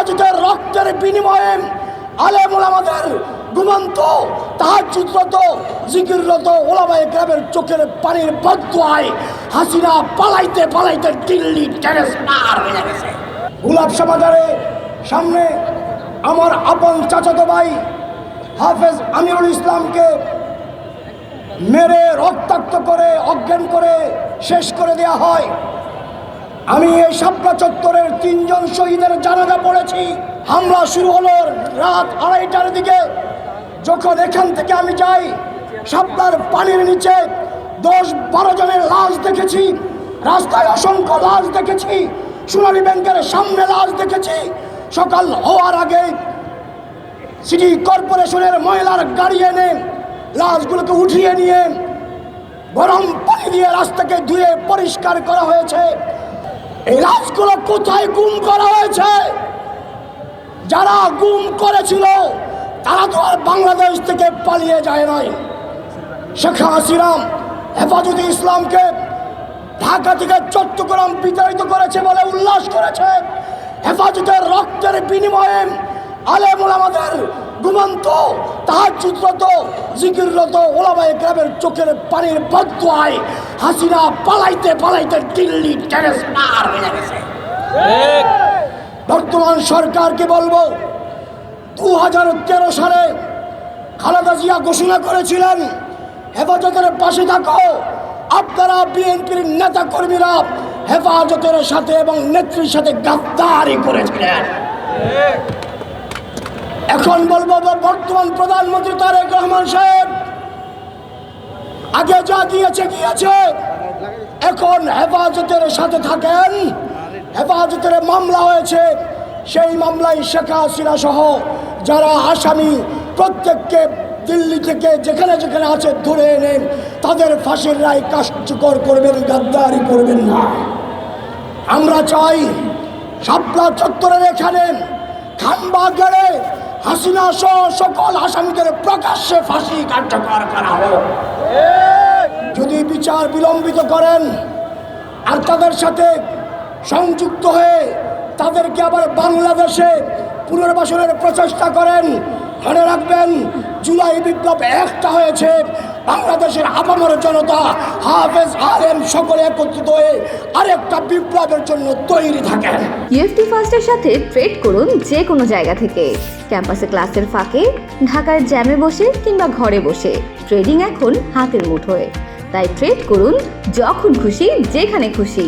হেফাজতের রক্তের বিনিময়ে আলেম ওলামাদের ঘুমন্ত তাহাজ্জুদরত জিকিররত ওলামায়ে কেরামের চোখের পানির বদদুয়ায় হাসিনা পালাইতে পালাইতে দিল্লি টেরেস পার হয়ে গেছে। গোলাপ সমাদারে সামনে আমার আপন চাচাতো ভাই হাফেজ আমিরুল ইসলামকে মেরে রক্তাক্ত করে অজ্ঞান করে শেষ করে দেওয়া হয়। আমি এই শাপলা চত্বরের 3 জন শহীদের জানাজা পড়েছি। হামলা শুরু হলো রাত 2:30টার দিকে। যখন এখান থেকে আমি যাই, শাপলার পানির নিচে 10-12 জনের লাশ দেখেছি, রাস্তায় অসংখ্য লাশ দেখেছি, সোনালী ব্যাংকের সামনে লাশ দেখেছি। সকাল হওয়ার আগে সিটি কর্পোরেশনের ময়লার গাড়ি এনে লাশগুলোকে উঠিয়ে নিয়ে গরম পানি দিয়ে রাস্তাকে ধুয়ে পরিষ্কার করা হয়েছে। এই লাশগুলো কোথায় গুম করা হয়েছে? যারা গুম করেছিল তারা তো আর বাংলাদেশ থেকে পালিয়ে যায় নাই। শেখ হাসিনা হেফাজতে ইসলামকে ঢাকা থেকে চট্টগ্রাম বিতাড়িত করেছে বলে উল্লাস করেছে। হেফাজতের রক্তের বিনিময়ে আলেম ওলামাদের ঘুমন্ত তাহাজ্জুদরত জিকিররত ওলামায়ে কেরামের চোখের পানির বদদুয়ায় হাসিনা পালাইতে পালাইতে দিল্লি টেরেস পার হয়ে গেছে। বর্তমান সরকারকে বলবো, 2013 সালে খালেদা জিয়া ঘোষণা করেছিলেন হেফাজতের পাশে থাকো। আপনারা বিএনপির নেতা কর্মীরা হেফাজতের সাথে এবং নেত্রীর সাথে গাদ্দারি করেছিলেন। এখন বলবো বর্তমান প্রধানমন্ত্রী তারেক রহমান সাহেব আগে যা গিয়েছে গিয়েছে, এখন হেফাজতের সাথে থাকেন। হেফাজতের মামলা হয়েছে, সেই মামলায় শেখ হাসিনা সহ যারা আসামি প্রত্যেককে দিল্লি থেকে যেখানে যেখানে আছে ধরে এনে তাদের ফাঁসির রায় কার্যকর করবেন, গাদ্দারি করবেন না। আমরা চাই শাপলা চত্বরের এখানে খানবাগেড়ে হাসিনা সহ সকল আসামিদের প্রকাশ্যে ফাঁসি কার্যকর করা হোক। যদি বিচার বিলম্বিত করেন আর তাদের সাথে সংযুক্ত হয়ে তাদেরকে আবার বাংলাদেশে পুনর্বাসনের প্রচেষ্টা করেন, মনে রাখবেন জুলাই বিপ্লব একটা হয়েছে। বাংলাদেশের আপামর জনতা হাফেজ আলেম সকলে একত্রিত হয়ে আরেকটা বিপ্লবের জন্য তৈরি থাকেন। ইউএফটি ফার্স্টের সাথে ট্রেড করুন যে কোনো জায়গা থেকে। ক্যাম্পাসে ক্লাসের ফাঁকে, ঢাকার জ্যামে বসে কিংবা ঘরে বসে ট্রেডিং এখন হাতের মুঠোয়। তাই ট্রেড করুন যখন খুশি যেখানে খুশি।